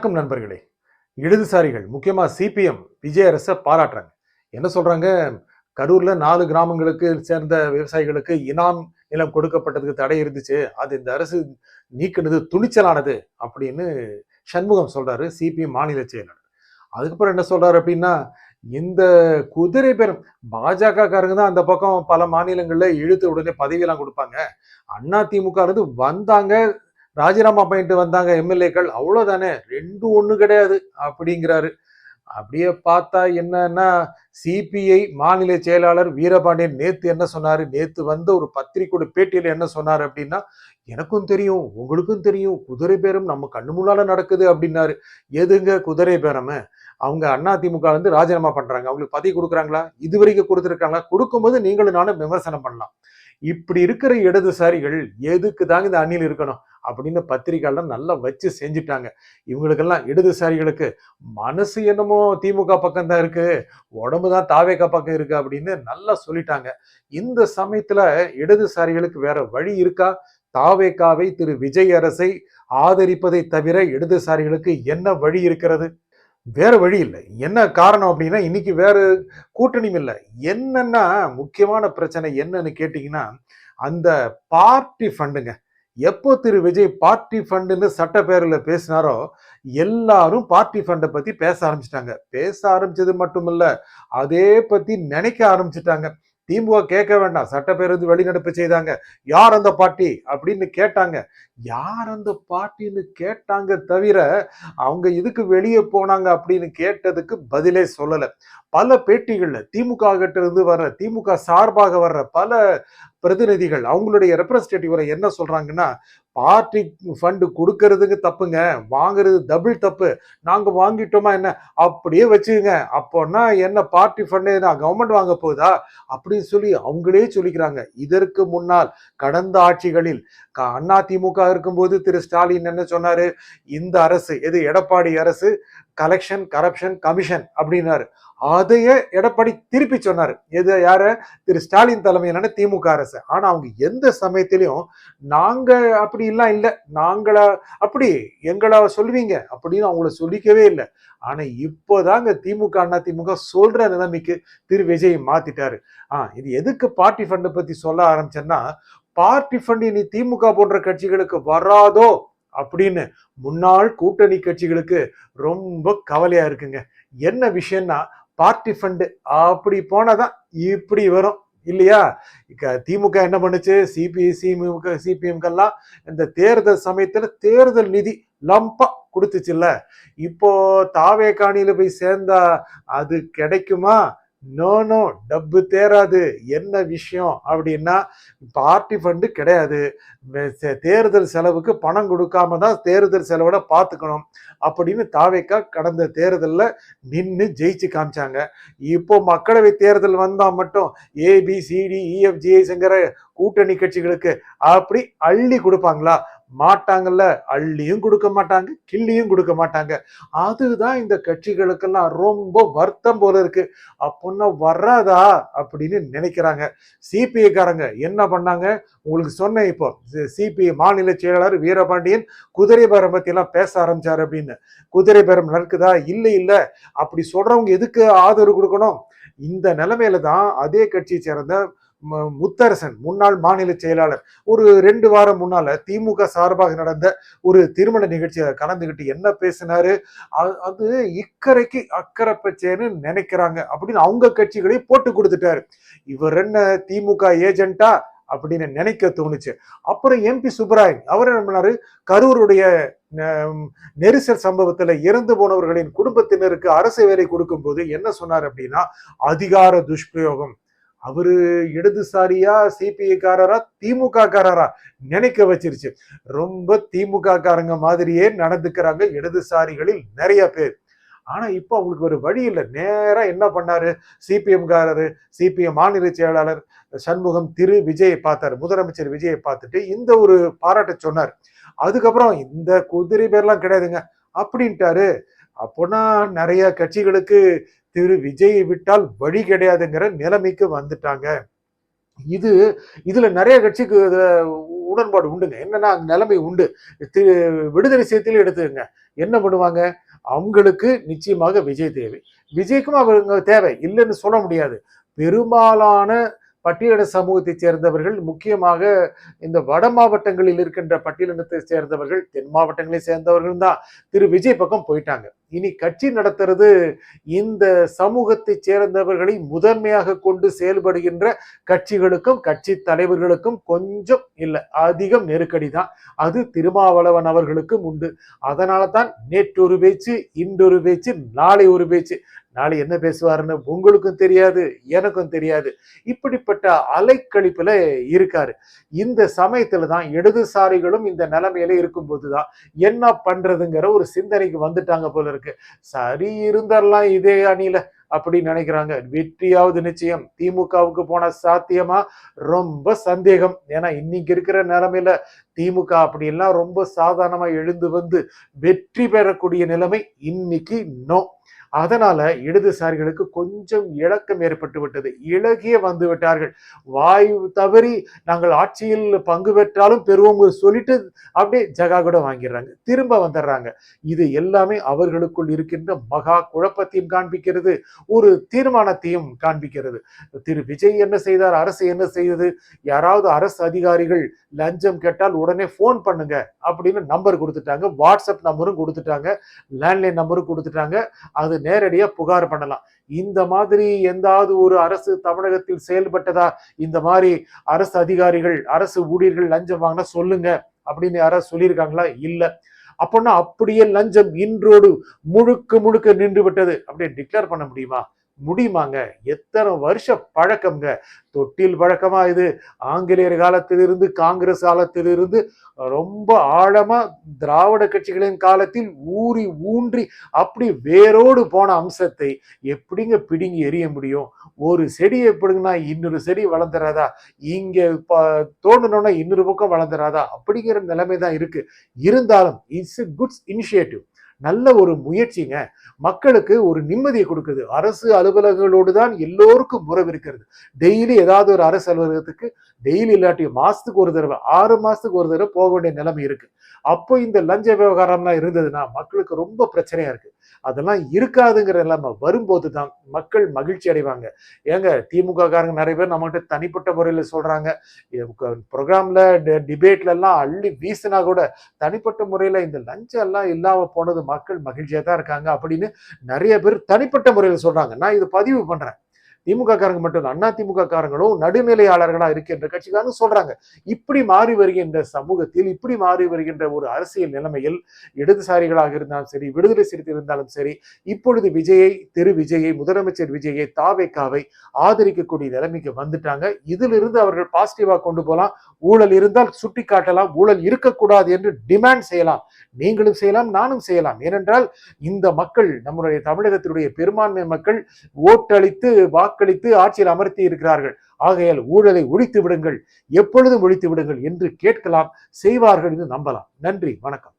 வணக்கம் நண்பர்களே. இடதுசாரிகள் முக்கியமா சிபிஎம் விஜய் அரச பாராட்டுறாங்க. என்ன சொல்றாங்க? கரூர்ல 4 கிராமங்களுக்கு சேர்ந்த விவசாயிகளுக்கு இனாம் நிலம் கொடுக்கப்பட்டதுக்கு தடை இருந்துச்சு. அது இந்த அரசு நீக்குனது துணிச்சலானது அப்படின்னு சண்முகம் சொல்றாரு, சிபிஎம் மாநில செயலாளர். அதுக்கப்புறம் என்ன சொல்றாரு அப்படின்னா, இந்த குதிரை பேரம் பாஜக காரங்க தான் அந்த பக்கம் பல மாநிலங்கள்ல இழுத்து உடனே பதவியெல்லாம் கொடுப்பாங்க. அதிமுக இருந்து வந்தாங்க, ராஜினாமா பண்ணிட்டு வந்தாங்க எம்எல்ஏக்கள், அவ்வளவுதானே, ரெண்டும் ஒண்ணு கிடையாது அப்படிங்கிறாரு. அப்படியே பார்த்தா என்னன்னா, சிபிஐ மாநில செயலாளர் வீரபாண்டியன் நேத்து என்ன சொன்னாரு? நேத்து வந்த ஒரு பத்திரிகையோட பேட்டியில என்ன சொன்னாரு அப்படின்னா, எனக்கும் தெரியும், உங்களுக்கும் தெரியும், குதிரை பேரம் நம்ம கண்ணு முன்னால நடக்குது அப்படின்னாரு. எதுங்க குதிரை பேரம்? அவங்க அதிமுக வந்து ராஜினாமா பண்றாங்க, அவங்களுக்கு பதவி கொடுக்குறாங்களா? இதுவரைக்கும் கொடுத்துருக்காங்களா? கொடுக்கும்போது நீங்களும் நானும் விமர்சனம் பண்ணலாம். இப்படி இருக்கிற இடதுசாரிகள் எதுக்கு தாங்க இந்த அணியில் இருக்கணும் அப்படின்னு பத்திரிகையாளர் நல்லா வச்சு செஞ்சுட்டாங்க. இவங்களுக்கெல்லாம் இடதுசாரிகளுக்கு மனசு என்னமோ திமுக பக்கம் தான் இருக்கு, உடம்பு தான் தாவேகா பக்கம் இருக்கு அப்படின்னு நல்லா சொல்லிட்டாங்க. இந்த சமயத்துல இடதுசாரிகளுக்கு வேற வழி இருக்கா? தாவேகாவை திரு விஜய் அரசை ஆதரிப்பதை தவிர இடதுசாரிகளுக்கு என்ன வழி இருக்கிறது? வேற வழி இல்லை. என்ன காரணம் அப்படின்னா, இன்னைக்கு வேற கூட்டணியும் இல்லை. என்னன்னா முக்கியமான பிரச்சனை என்னன்னு கேட்டீங்கன்னா, அந்த பார்ட்டி ஃபண்டுங்க. எப்போ திரு விஜய் பார்ட்டி ஃபண்டுன்னு சட்டப்பேரவையில பேசினாரோ, எல்லாரும் பார்ட்டி ஃபண்டை பத்தி பேச ஆரம்பிச்சிட்டாங்க. பேச ஆரம்பிச்சது மட்டும் இல்ல, அதே பத்தி நினைக்க ஆரம்பிச்சிட்டாங்க. திமுக கேட்க வேண்டாம், சட்டப்பேரவை வெளிநடப்பு செய்தாங்க. யார் அந்த பார்ட்டி அப்படின்னு கேட்டாங்க. யார் அந்த பார்ட்டின்னு கேட்டாங்க தவிர, அவங்க இதுக்கு வெளியே போனாங்க அப்படின்னு கேட்டதுக்கு பதிலே சொல்லல. பல பேட்டிகள்ல திமுக கிட்ட இருந்து வர்ற, திமுக சார்பாக வர்ற பல பிரதிநிதிகள் அவங்களுடைய ரெப்ரஸன்டேட்டிவ் என்ன சொல்றாங்கன்னா, பார்ட்டி ஃபண்ட் கொடுக்கறதுக்கு தப்புங்க, வாங்குறது டபுள் தப்பு, நாங்க வாங்கிட்டோமா என்ன, அப்படியே வச்சுக்கங்க, அப்போன்னா என்ன பார்ட்டி ஃபண்ட் கவர்மெண்ட் வாங்க போகுதா அப்படின்னு சொல்லி அவங்களே சொல்லிக்கிறாங்க. இதற்கு முன்னால் கடந்த ஆட்சிகளில் அதிமுக இருக்கும்போது திரு ஸ்டாலின் என்ன சொன்னாரு? இந்த அரசு, எது எடப்பாடி அரசு, கலெக்ஷன் கரப்ஷன் கமிஷன் அப்படின்னாரு. அதையே எடப்பாடி திருப்பி சொன்னாரு. எது, யார? திரு ஸ்டாலின் தலைமையிலான திமுக அரசு. ஆனா அவங்க எந்த சமயத்திலையும் நாங்க அப்படி எல்லாம் இல்லை, நாங்களா அப்படி எங்களா சொல்லுவீங்க அப்படின்னு அவங்கள சொல்லிக்கவே இல்லை. ஆனா இப்போதாங்க திமுக அதிமுக சொல்ற நிலைமைக்கு திரு விஜய் மாத்திட்டாரு. இது எதுக்கு பார்ட்டி ஃபண்ட் பத்தி சொல்ல ஆரம்பிச்சேன்னா, பார்ட்டி ஃபண்ட் இனி திமுக போன்ற கட்சிகளுக்கு வராதோ அப்படின்னு முன்னாள் கூட்டணி கட்சிகளுக்கு ரொம்ப கவலையா இருக்குங்க. என்ன விஷயம்னா, பார்ட்டி ஃபண்ட் அப்படி போனாதான் இப்படி வரும் இல்லையா? திமுக என்ன பண்ணுச்சு? சிபிஎம்கெல்லாம் இந்த தேர்தல் சமயத்துல தேர்தல் நிதி லம்பா கொடுத்துச்சுல்ல. இப்போ தாவேகாணியில போய் சேர்ந்தா அது கிடைக்குமா? நோ, டப்பு தேராது. என்ன விஷயம் அப்படின்னா, பார்ட்டி ஃபண்டு கிடையாது, தேர்தல் செலவுக்கு பணம் கொடுக்காம தான் தேர்தல் செலவோட பார்த்துக்கணும் அப்படின்னு தாவேகா கடந்த தேர்தலில் நின்று ஜெயிச்சு காமிச்சாங்க. இப்போ மக்களவை தேர்தல் வந்தா மட்டும் ABCDEFGHங்கிற கூட்டணி கட்சிகளுக்கு அப்படி அள்ளி கொடுப்பாங்களா? மாட்டாங்கல்ல. அள்ளியும் கொடுக்க மாட்டாங்க, கிள்ளியும் கொடுக்க மாட்டாங்க. அதுதான் இந்த கட்சிகளுக்கெல்லாம் ரொம்ப வருத்தம் போல இருக்கு. அப்பொன்னா வராதா அப்படின்னு நினைக்கிறாங்க. சிபிஐ காரங்க என்ன பண்ணாங்க? உங்களுக்கு சொன்னேன், இப்போ சிபிஐ மாநில செயலாளர் வீரபாண்டியன் குதிரை பேரம் பத்தி எல்லாம் பேச ஆரம்பிச்சாரு அப்படின்னு. குதிரை பேரம் நடக்குதா? இல்ல. அப்படி சொல்றவங்க எதுக்கு ஆதரவு கொடுக்கணும்? இந்த நிலைமையில தான் அதே கட்சியை சேர்ந்த முத்தரசன், முன்னாள் மாநில செயலாளர், ஒரு 2 வாரம் முன்னால திமுக சார்பாக நடந்த ஒரு திருமண நிகழ்ச்சியை கலந்துகிட்டு என்ன பேசினாரு? அது இக்கரைக்கு அக்கறை பச்சைன்னு நினைக்கிறாங்க அப்படின்னு அவங்க கட்சிகளை போட்டு கொடுத்துட்டாரு. இவர் என்ன திமுக ஏஜென்டா அப்படின்னு நினைக்க தோணுச்சு. அப்புறம் MP சுப்பராயன் அவர் என்ன பண்ணாரு? கரூருடைய நெரிசல் சம்பவத்துல இறந்து போனவர்களின் குடும்பத்தினருக்கு அரசு வேலை கொடுக்கும் போது என்ன சொன்னார் அப்படின்னா, அதிகார துஷ்பிரயோகம். அவரு இடதுசாரியா, சிபிஐ காரரா, திமுக காரரா நினைக்க வச்சிருச்சு. ரொம்ப திமுக காரங்க மாதிரியே நடந்துக்கிறாங்க இடதுசாரிகளில் நிறைய பேர். ஆனா இப்ப அவங்களுக்கு ஒரு வழி இல்லை. நேரா என்ன பண்ணாரு? சிபிஎம் காரரு, சிபிஎம் மாநில செயலாளர் சண்முகம் திரு விஜயை பார்த்தாரு. முதலமைச்சர் விஜயை பார்த்துட்டு இந்த ஒரு பாராட்ட சொன்னார். அதுக்கப்புறம் இந்த குதிரை பேர்லாம் கிடையாதுங்க அப்படின்ட்டாரு. அப்போனா நிறைய கட்சிகளுக்கு திரு விஜயை விட்டால் வழி கிடையாதுங்கிற நிலைமைக்கு வந்துட்டாங்க. இது இதுல நிறைய கட்சிக்கு உடன்பாடு உண்டுங்க. என்னன்னா அந்த நிலைமை உண்டு. விடுதலை சிறுத்தையில எடுத்துக்கங்க. என்ன பண்ணுவாங்க? அவங்களுக்கு நிச்சயமாக விஜய் தேவை. விஜய்க்கும் அவங்க தேவை. இல்லைன்னு சொல்ல முடியாது. பெரும்பாலான பட்டியலின சமூகத்தைச் சேர்ந்தவர்கள், முக்கியமாக இந்த வட மாவட்டங்களில் இருக்கின்ற பட்டியலினத்தை சேர்ந்தவர்கள், தென் மாவட்டங்களை சேர்ந்தவர்கள் தான் திரு விஜய் பக்கம் போயிட்டாங்க. இனி கட்சி நடத்துறது இந்த சமூகத்தை சேர்ந்தவர்களை முதன்மையாக கொண்டு செயல்படுகின்ற கட்சிகளுக்கும் கட்சி தலைவர்களுக்கும் கொஞ்சம் இல்லை, அதிகம் நெருக்கடி தான். அது திருமாவளவன் அவர்களுக்கும் உண்டு. அதனால தான் நேற்று ஒரு பேச்சு, இன்றொரு பேச்சு, நாளை ஒரு பேச்சு. நாளை என்ன பேசுவாருன்னு உங்களுக்கும் தெரியாது, எனக்கும் தெரியாது. இப்படிப்பட்ட அலைக்கழிப்புல இருக்காரு. இந்த சமயத்துல தான் இடதுசாரிகளும் இந்த நிலைமையில இருக்கும்போதுதான் என்ன பண்றதுங்கிற ஒரு சிந்தனைக்கு வந்துட்டாங்க போல இருக்கு. சரி இருந்தரலாம் இதே அணியில அப்படின்னு நினைக்கிறாங்க. வெற்றியாவது நிச்சயம். திமுகவுக்கு போன சாத்தியமா ரொம்ப சந்தேகம். ஏன்னா இன்னைக்கு இருக்கிற நிலைமையில திமுக அப்படி எல்லாம் ரொம்ப சாதாரணமா எழுந்து வந்து வெற்றி பெறக்கூடிய நிலைமை இன்னைக்கு நோ. அதனால இடதுசாரிகளுக்கு கொஞ்சம் இழக்கம் ஏற்பட்டு விட்டது. இழகிய வந்து விட்டார்கள். வாயு தவறி நாங்கள் ஆட்சியில் பங்கு பெற்றாலும் பெறுவோம் சொல்லிட்டு அப்படியே ஜகா கூட வாங்கிடுறாங்க, திரும்ப வந்துடுறாங்க. இது எல்லாமே அவர்களுக்குள் இருக்கின்ற மகா குழப்பத்தையும் காண்பிக்கிறது, ஒரு தீர்மானத்தையும் காண்பிக்கிறது. திரு விஜய் என்ன செய்தார், அரசு என்ன செய்தது? யாராவது அரசு அதிகாரிகள் லஞ்சம் கேட்டால் உடனே போன் பண்ணுங்க அப்படின்னு நம்பர் கொடுத்துட்டாங்க, வாட்ஸ்அப் நம்பரும் கொடுத்துட்டாங்க, லேண்ட்லைன் நம்பரும் கொடுத்துட்டாங்க. அது நேரடியா புகார் பண்ணலாம். இந்த மாதிரி எந்தாவது ஒரு அரசு தமிழகத்தில் செயல்பட்டதா? இந்த மாதிரி அரசு அதிகாரிகள், அரசு ஊழியர்கள் லஞ்சம் வாங்கினா சொல்லுங்க அப்படின்னு யாராவது சொல்லியிருக்காங்களா? இல்ல. அப்படின்னா அப்படியே லஞ்சம் இன்றோடு முழுக்க முழுக்க நின்று விட்டது அப்படியே டிக்ளேர் பண்ண முடியுமா? முடியுமாங்க? எத்தனை வருஷ பழக்கம்ங்க. தொட்டில் பழக்கமா இது. ஆங்கிலேயர் காலத்திலிருந்து, காங்கிரஸ் காலத்திலிருந்து ரொம்ப ஆழமா திராவிட கட்சிகளின் காலத்தில் ஊறி ஊன்றி அப்படி வேரோடு போன அம்சத்தை எப்படிங்க பிடுங்கி எறிய முடியும்? ஒரு செடி எப்படிங்கன்னா இன்னொரு செடி வளர்ந்துறாதா? இங்க தோண்டணும்னா இன்னொரு பக்கம் வளர்ந்துறாதா? அப்படிங்கிற நிலைமை தான் இருக்கு. இருந்தாலும் இட்ஸ் எ குட் இனிஷியேட்டிவ். நல்ல ஒரு முயற்சிங்க. மக்களுக்கு ஒரு நிம்மதியை கொடுக்குது. அரசு அலுவலகங்களோடு தான் எல்லோருக்கும் உறவு இருக்கிறது. டெய்லி ஏதாவது ஒரு அரசு அலுவலகத்துக்கு டெய்லி இல்லாட்டி மாசத்துக்கு ஒரு தடவை, 6 மாசத்துக்கு ஒரு தடவை போக வேண்டிய நிலைமை இருக்கு. அப்போ இந்த லஞ்ச விவகாரம்லாம் இருந்ததுன்னா மக்களுக்கு ரொம்ப பிரச்சனையா இருக்கு. அதெல்லாம் இருக்காதுங்கிற நிலைமை வரும்போது தான் மக்கள் மகிழ்ச்சி அடைவாங்க. ஏங்க திமுக காரங்க நிறைய பேர் நம்மகிட்ட தனிப்பட்ட முறையில் சொல்றாங்க, ப்ரோக்ராம்ல டிபேட்ல எல்லாம் அள்ளி வீசினா கூட தனிப்பட்ட முறையில இந்த லஞ்சம் எல்லாம் இல்லாம போனது மக்கள் மகிழ்ச்சியா தான் இருக்காங்க அப்படின்னு நிறைய பேர் தனிப்பட்ட முறையில் சொல்றாங்க. நான் இது பதிவு பண்றேன். திமுக காரங்க மட்டும் இல்ல, அதிமுக காரங்களும் நடுநிலையாளர்களா இருக்கின்ற கட்சிக்காரங்க சொல்றாங்க. இப்படி மாறி வருகின்ற சமூகத்தில், இப்படி மாறி வருகின்ற ஒரு அரசியல் நிலைமையில் இடதுசாரிகளாக இருந்தாலும் சரி, விடுதலை சிறுத்தை இருந்தாலும் சரி, இப்பொழுது திரு விஜயை, முதலமைச்சர் விஜயை, தாவேக்காவை ஆதரிக்கக்கூடிய நிலைமைக்கு வந்துட்டாங்க. இதிலிருந்து அவர்கள் பாசிட்டிவா கொண்டு போலாம். ஊழல் இருந்தால் சுட்டி காட்டலாம், ஊழல் இருக்கக்கூடாது என்று டிமாண்ட் செய்யலாம். நீங்களும் செய்யலாம், நானும் செய்யலாம். ஏனென்றால் இந்த மக்கள், நம்முடைய தமிழகத்தினுடைய பெரும்பான்மை மக்கள் ஓட்டளித்து வாக்களித்து ஆட்சியில் அமர்த்தி இருக்கிறார்கள். ஆகையால் ஊழலை ஒழித்து விடுங்கள், எப்பொழுதும் ஒழித்து விடுங்கள் என்று கேட்கலாம், செய்வார்கள் என்று நம்பலாம். நன்றி, வணக்கம்.